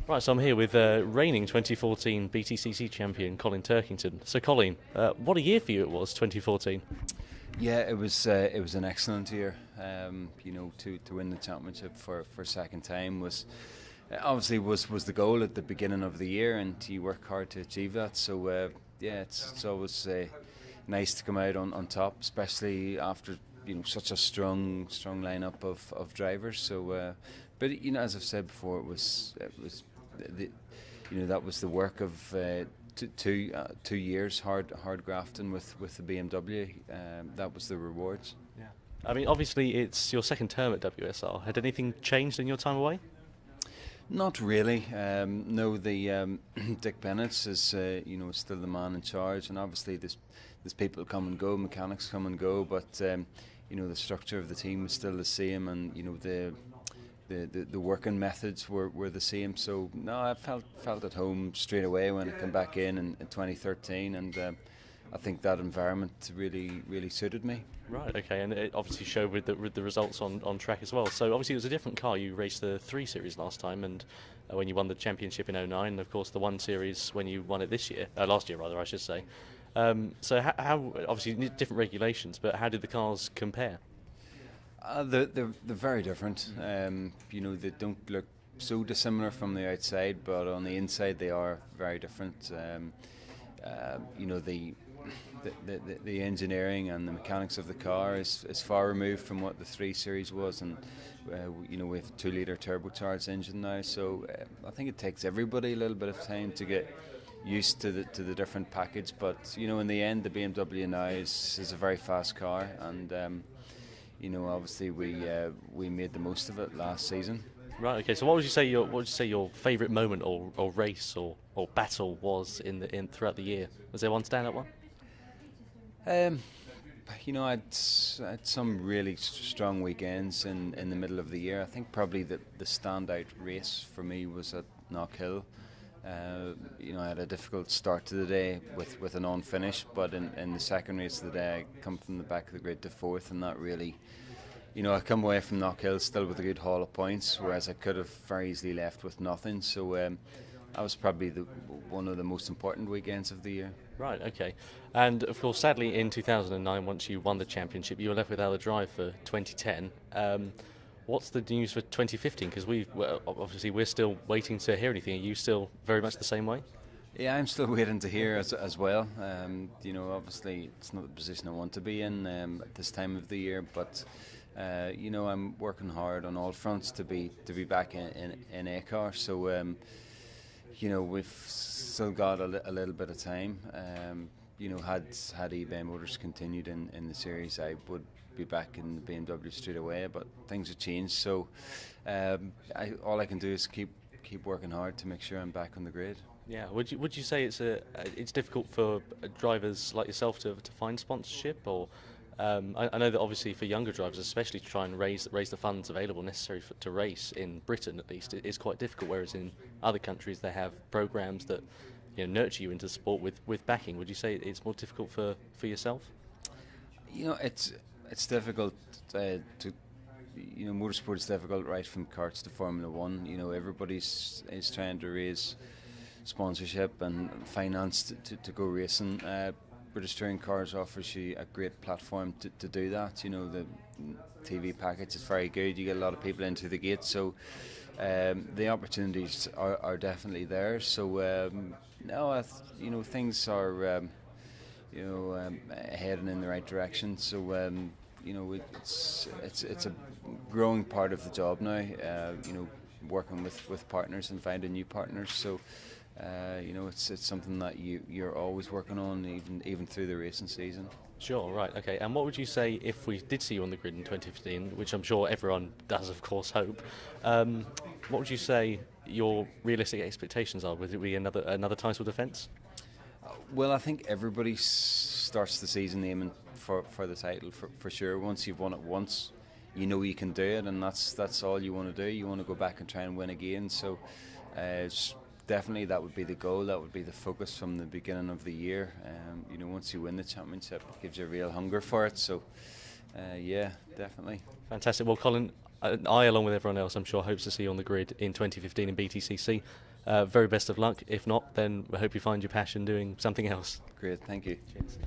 Right, so I'm here with reigning 2014 BTCC champion Colin Turkington. So Colin, what a year for you it was, 2014. Yeah, it was an excellent year. To win the championship for second time was obviously was the goal at the beginning of the year, and you work hard to achieve that. So it's always nice to come out on top, especially after such a strong lineup of drivers. So, but as I've said before, it was that was the work of 2 years hard grafting with the BMW. That was the rewards. Yeah. I mean, obviously it's your second term at WSR. Had anything changed in your time away? Not really. No, the Dick Bennett is still the man in charge, and obviously there's people come and go, mechanics come and go, but the structure of the team is still the same, and the working methods were the same. So no, I felt at home straight away when I came back in 2013, and I think that environment really suited me. Right, okay, and it obviously showed with the results on track as well. So obviously it was a different car. You raced the 3 Series last time, and when you won the championship in 2009, and of course the 1 Series when you won it last year rather, I should say. So how obviously different regulations, but how did the cars compare? They're very different. They don't look so dissimilar from the outside, but on the inside they are very different. The engineering and the mechanics of the car is far removed from what the 3 Series was, and we have a 2-litre turbocharged engine now. So I think it takes everybody a little bit of time to get used to the different package. But in the end, the BMW now is a very fast car, and obviously we made the most of it last season. Right. Okay. So what would you say your favourite moment or race or battle was throughout the year? Was there one standout one? I had some really strong weekends in the middle of the year. I think probably the standout race for me was at Knockhill. I had a difficult start to the day with a non-finish, but in the second race of the day I come from the back of the grid to fourth, and that really, I come away from Knockhill still with a good haul of points, whereas I could have very easily left with nothing. So that was probably one of the most important weekends of the year. Right, okay. And of course, sadly, in 2009, once you won the championship, you were left without a drive for 2010. What's the news for 2015? Because we're still waiting to hear anything. Are you still very much the same way? Yeah, I'm still waiting to hear as well. Obviously it's not the position I want to be in at this time of the year, but I'm working hard on all fronts to be back in A-car. So we've still got a little bit of time. Had eBay Motors continued in the series, I would be back in the BMW straight away, but things have changed. So all I can do is keep working hard to make sure I'm back on the grid. Yeah. Would you say it's difficult for drivers like yourself to find sponsorship, or I know that obviously for younger drivers, especially to try and raise the funds available necessary to race in Britain at least, it is quite difficult. Whereas in other countries they have programs that nurture you into sport with backing. Would you say it's more difficult for yourself? It's difficult to motorsport is difficult right from karts to Formula 1. Everybody's is trying to raise sponsorship and finance to go racing. British Touring Cars offers you a great platform to do that. The TV package is very good. You get a lot of people into the gate, so the opportunities are definitely there. So things are heading in the right direction. So it's a growing part of the job now. Working with partners and finding new partners. So it's something that you're always working on, even through the racing season. Sure, right, okay. And what would you say if we did see you on the grid in 2015, which I'm sure everyone does, of course, hope? What would you say your realistic expectations are? Would it be another title defence? Well, I think everybody starts the season aiming for the title for sure. Once you've won it once, you can do it, and that's all you want to do. You want to go back and try and win again. So definitely that would be the goal. That would be the focus from the beginning of the year. Once you win the championship, it gives you a real hunger for it. So yeah, definitely. Fantastic. Well, Colin, I along with everyone else, I'm sure hopes to see you on the grid in 2015 in BTCC. very best of luck. If not, then I hope you find your passion doing something else. Great, thank you. Cheers.